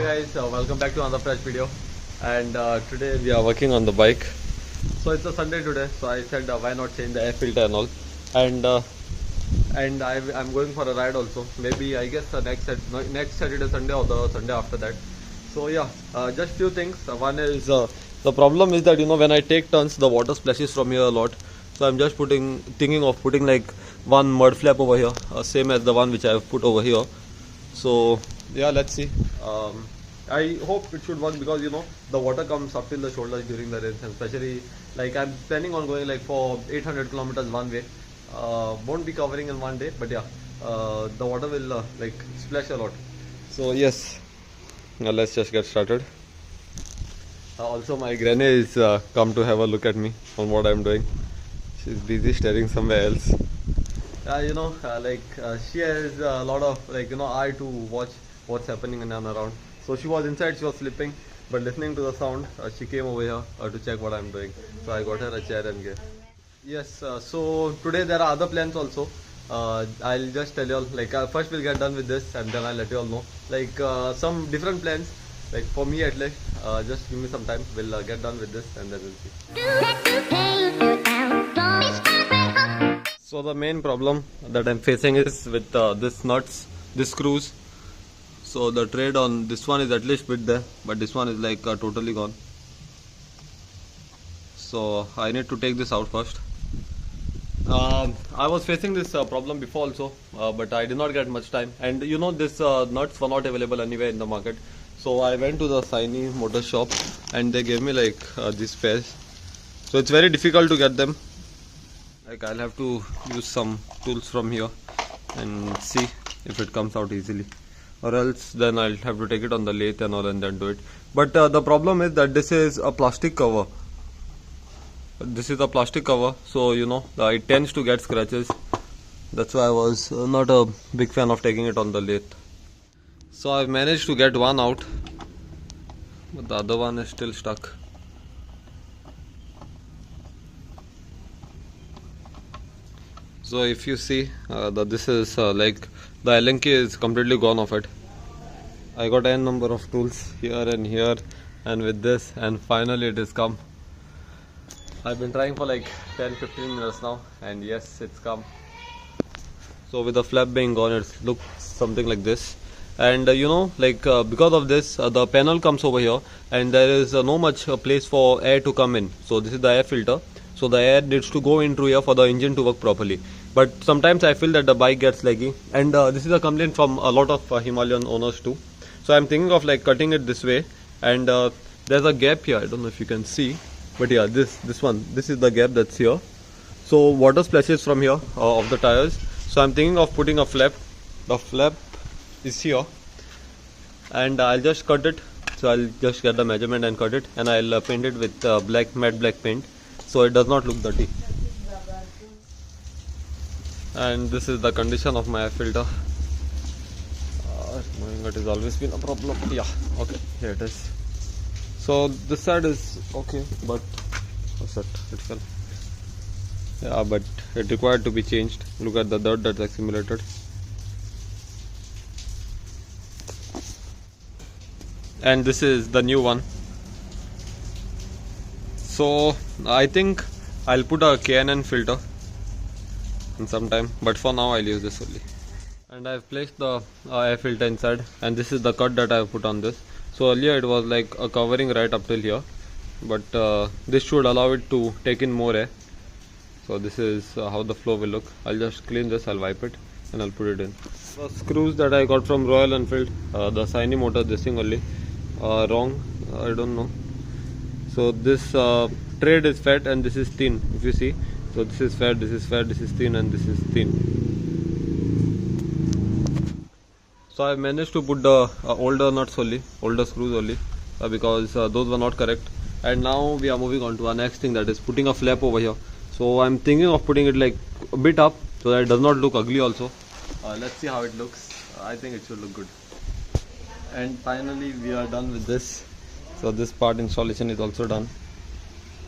guys, welcome back to another fresh video. And today we are working on the bike. So it's a Sunday today, so I said why not change the air filter and all. And I'm going for a ride also. Maybe I guess next Saturday, Sunday, or the Sunday after that. So yeah, just few things. One is the problem is that when I take turns, the water splashes from here a lot. So I'm just thinking of putting like one mud flap over here, same as the one which I have put over here. So yeah, let's see. I hope it should work because the water comes up till the shoulders during the rains, and especially like I'm planning on going like for 800 kilometers one way. Won't be covering in one day, but yeah, the water will like splash a lot. So yes, now let's just get started. Also, my granny is come to have a look at me on what I'm doing. She's busy staring somewhere else. She has a lot of eye to watch what's happening in and around. So she was inside, she was sleeping, but listening to the sound, she came over here to check what I'm doing. So I got her a chair and gave. Yes, so today there are other plans also. I'll just tell you all, first we'll get done with this and then I'll let you all know. Some different plans, like for me at least, just give me some time, we'll get done with this and then we'll see. So the main problem that I'm facing is with this screws. So the thread on this one is at least bit there, but this one is like totally gone. So I need to take this out first. I was facing this problem before also, but I did not get much time. And this nuts were not available anywhere in the market. So I went to the Saini motor shop and they gave me like these pairs. So it's very difficult to get them. Like I'll have to use some tools from here and see if it comes out easily, or else then I'll have to take it on the lathe and all and then do it. But the problem is that this is a plastic cover. This is a plastic cover, so it tends to get scratches. That's why I was not a big fan of taking it on the lathe. So I've managed to get one out, but the other one is still stuck. So if you see that this is like the Allen key is completely gone off it. I got n number of tools here and with this, and finally it has come. I've been trying for like 10-15 minutes now, and yes, it's come. So with the flap being gone, it looks something like this. And because of this, the panel comes over here and there is no much place for air to come in. So this is the air filter. So the air needs to go into here for the engine to work properly. But sometimes I feel that the bike gets laggy, and this is a complaint from a lot of Himalayan owners too. So I'm thinking of like cutting it this way, and there's a gap here. I don't know if you can see, but yeah, this is the gap that's here. So water splashes from here of the tires. So I'm thinking of putting a flap. The flap is here, and I'll just cut it. So I'll just get the measurement and cut it, and I'll paint it with matte black paint, so it does not look dirty. And this is the condition of my air filter. Knowing it has always been a problem. Yeah, okay, here it is. So this side is okay, but what's that? It fell. Yeah, but it required to be changed. Look at the dirt that's accumulated. And this is the new one. So I think I'll put a K&N filter in some time, but for now I'll use this only. And I've placed the air filter inside, and this is the cut that I've put on this. So earlier it was like a covering right up till here, but this should allow it to take in more air. So this is how the flow will look. I'll just clean this, I'll wipe it and I'll put it in. The screws that I got from Royal Enfield, the Saini motor, this thing only, wrong, I don't know. So this thread is fat and this is thin, if you see. So this is fat, this is thin, and this is thin. So I managed to put the older screws only, because those were not correct. And now we are moving on to our next thing, that is putting a flap over here. So I'm thinking of putting it like a bit up so that it does not look ugly also. Let's see how it looks. I think it should look good. And finally we are done with this. So this part installation is also done.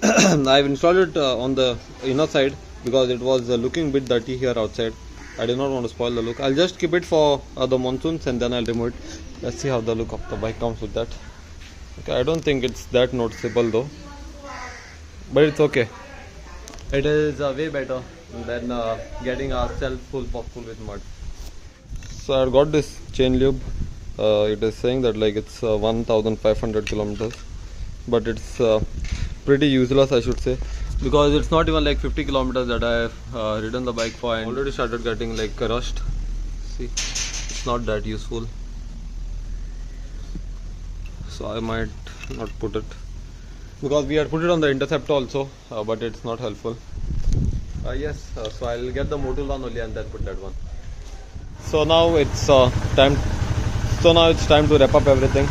I've installed it on the inner side because it was looking a bit dirty here outside. I did not want to spoil the look. I'll just keep it for the monsoons and then I'll remove it. Let's see how the look of the bike comes with that. Okay, I don't think it's that noticeable though, but it's okay. It is way better than getting ourselves full with mud. So I got this chain lube. It is saying that like it's 1,500 kilometers, but it's pretty useless, I should say, because it's not even like 50 kilometers that I have ridden the bike for, and already started getting like rust. See, it's not that useful, so I might not put it, because we had put it on the Intercept also, but it's not helpful. Yes, so I'll get the Motul one only and then put that one. So now it's time. So now it's time to wrap up everything,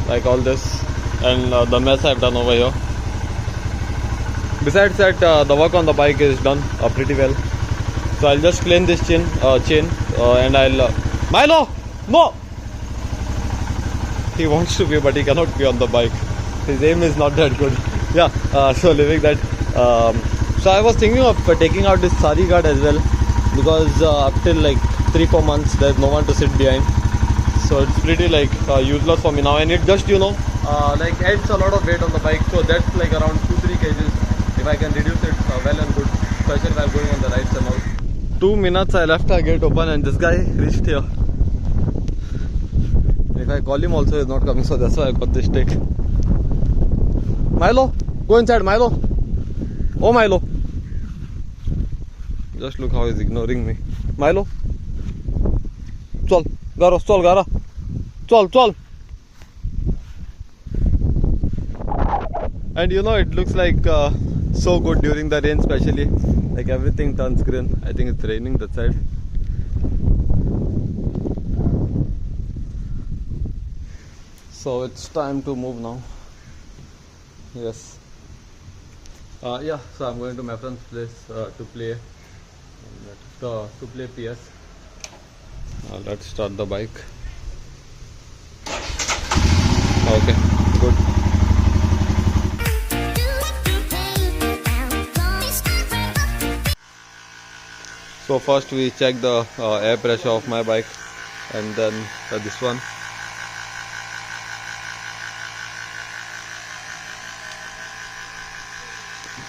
like all this and the mess I've done over here. Besides that, the work on the bike is done pretty well. So I'll just clean this chain and I'll Milo, no. He wants to be, but he cannot be on the bike. His aim is not that good. Yeah. So leaving that. So I was thinking of taking out this sari guard as well, because up till like 3-4 months there's no one to sit behind. So it's pretty like useless for me now, and it just like adds a lot of weight on the bike. So that's like around 2-3 kgs. If I can reduce it, well and good, especially while going on the rides and all. 2 minutes I left our gate open and this guy reached here. If I call him also, he's not coming, so that's why I got this stick. Milo, go inside, Milo. Oh Milo. Just look how he's ignoring me. Milo. Chal, Garo, chal, Gara. Chal, chal. And it looks like so good during the rain, especially. Like everything turns green. I think it's raining that side. So it's time to move now. Yes. Yeah, so I'm going to my friend's place to play PS. Let's start the bike. Okay, good. So first we check the air pressure of my bike, and then this one.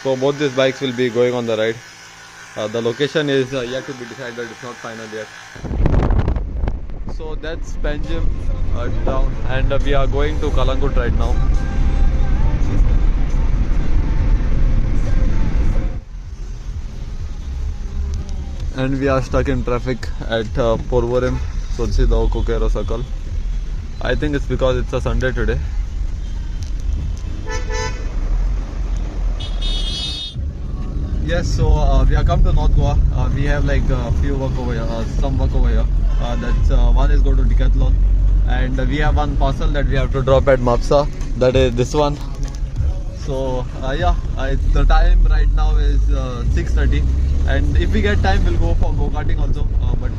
So both these bikes will be going on the ride. The location is yet to be decided, it's not final yet. So that's Panjim down, and we are going to Kalangut right now. And we are stuck in traffic at Porvorim, so this is the Kokero circle. I think it's because it's a Sunday today. Yes, so we have come to North Goa. We have like a few work over here, some work over here. That's one is go to Decathlon, and we have one parcel that we have to drop at Mapsa. That is this one. So yeah, the time right now is 6:30, and if we get time, we'll go for go-karting also. But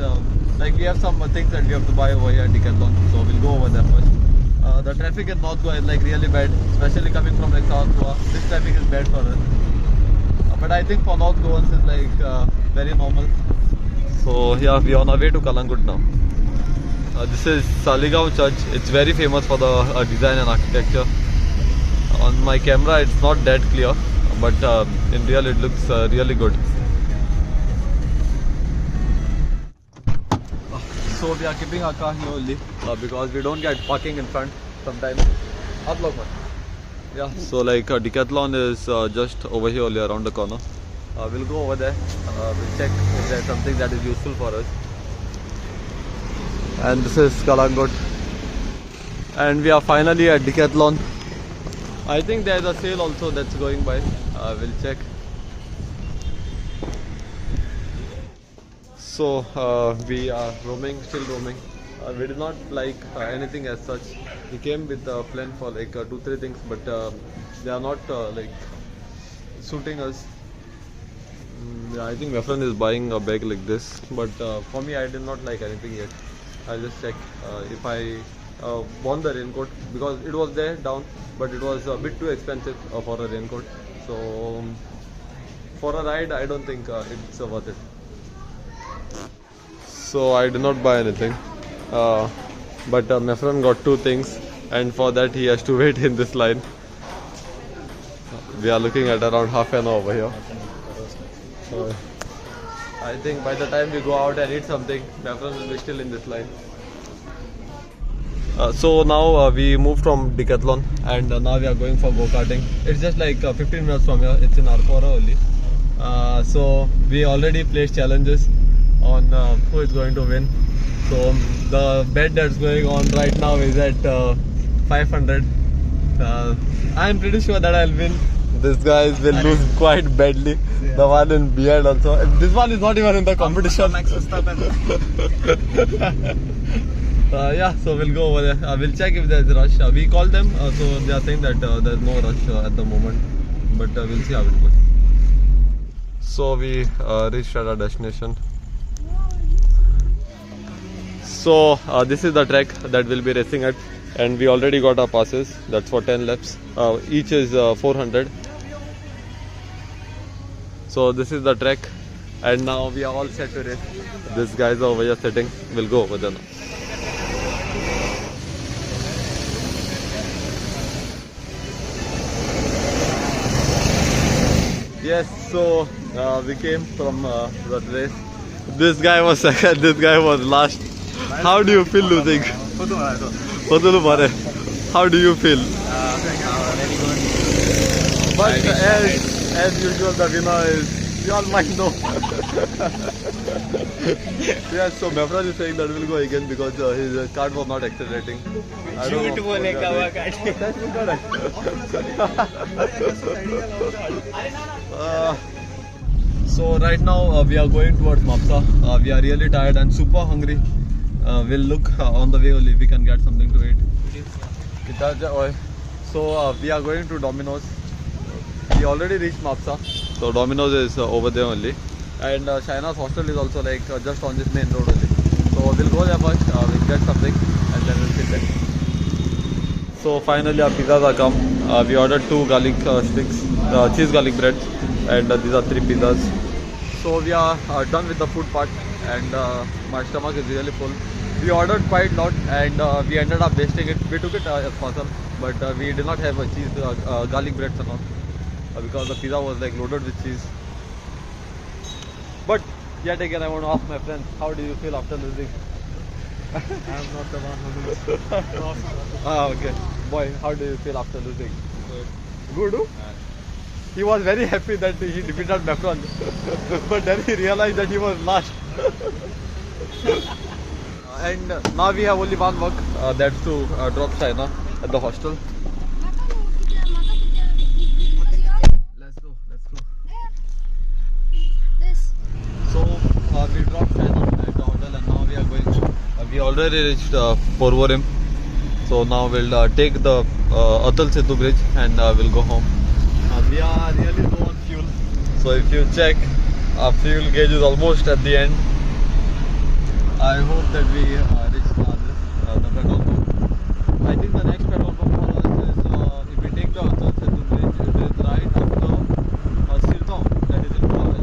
like we have some things that we have to buy over here at Decathlon, so we'll go over there first. The traffic in North Goa is like really bad, especially coming from like South Goa. This traffic is bad for us. But I think for North Goans it's like very normal. So yeah, we are on our way to Kalangut now. This is Saligaon Church. It's very famous for the design and architecture. On my camera it's not that clear, but in real it looks really good. So we are keeping our car here only because we don't get parking in front sometimes. Yeah, so like Decathlon is just over here only around the corner. We'll go over there, we'll check if there's something that is useful for us. And this is Kalangut. And we are finally at Decathlon. I think there's a sale also that's going by. We'll check. So we are still roaming. We did not like anything as such. We came with a plan for like 2-3 things, but they are not like suiting us. Yeah, I think my friend is buying a bag like this, but for me I did not like anything yet. I'll just check if I want the raincoat, because it was there down, but it was a bit too expensive for a raincoat. So for a ride I don't think it's worth it. so I did not buy anything. But my friend got 2 things, and for that he has to wait in this line. We are looking at around half an hour over here. I think by the time we go out and eat something, my friend will be still in this line. So now we moved from Decathlon, and now we are going for go-karting. It's just like 15 minutes from here. It's in Arcora only. So we already placed challenges on who is going to win. So the bet that's going on right now is at 500. I'm pretty sure that I'll win. This guy will lose quite badly. Yeah. The one in behind also. This one is not even in the competition. Yeah, so we'll go over there. We'll check if there's a rush. We called them, so they are saying that there's no rush at the moment. But we'll see how it goes. So we reached at our destination. So this is the track that we'll be racing at, and we already got our passes. That's for 10 laps. Each is 400. So this is the track, and now we are all set to race. This guy's over here sitting. We'll go over there now. Yes, so we came from the race. This guy was second, this guy was last. How do you feel losing? How do you feel? Very good. But as usual, the winner is, you all might know. Yes, so Mefraj is saying that we'll go again because his card was not accelerating. I don't know. So right now we are going towards Mapsa. We are really tired and super hungry. We'll look on the way only if we can get something to eat. So we are going to Domino's. We already reached Mapsa. So Domino's is over there only. And Shaina's hostel is also like just on this main road only. So we'll go there first, we'll get something and then we'll sit there. So finally our pizzas are come. We ordered 2 garlic sticks, cheese garlic breads, and these are 3 pizzas. So we are done with the food part, and my stomach is really full. We ordered quite a lot, and we ended up wasting it. We took it as parcel, but we did not have a cheese garlic breads and all, because the pizza was like loaded with cheese. But yet again I want to ask my friend, how do you feel after losing? I am not the one who loses. Okay. Boy, how do you feel after losing? Good. Good? He was very happy that he defeated Macron. But then he realized that he was last. And now we have only one work, that's to drop Shaina at the hostel. Let's go. This. So we dropped Shaina at the hotel, and now we are going. We already reached Porvorim. So now we'll take the Atal Setu bridge and we'll go home. We are really low on fuel. So if you check, our fuel gauge is almost at the end. I hope that we reach the petrol pump. I think the next petrol pump for us is if we take the Atal Setu bridge, it is right after Sirgaon, that is in Goa.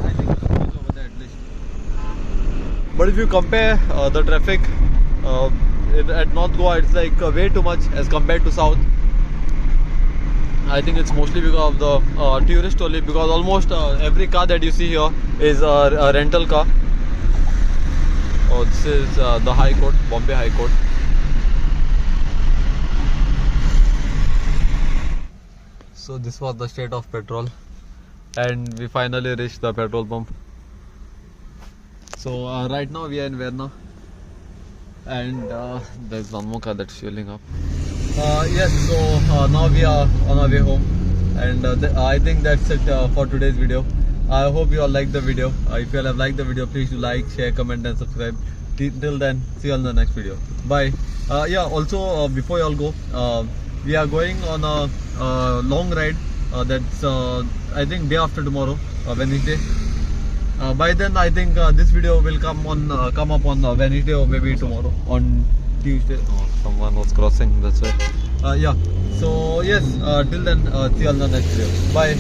I think it's over there at least. But if you compare the traffic at North Goa, it's like way too much as compared to South. I think it's mostly because of the tourist only, because almost every car that you see here is a rental car. Oh, this is the High Court, Bombay High Court. So this was the state of petrol, and we finally reached the petrol pump. So right now we are in Verna, and there's one more car that's fueling up. Yes, so now we are on our way home, and I think that's it for today's video. I hope you all liked the video. If you all have liked the video, please do like, share, comment and subscribe. Till then, see you all in the next video. Bye. Yeah, also before you all go, we are going on a long ride. That's I think day after tomorrow, Wednesday. By then I think this video will come up on Wednesday or maybe tomorrow on Tuesday. Oh, someone was crossing, that's why. Yeah, so yes, till then, see you all in the next video. Bye.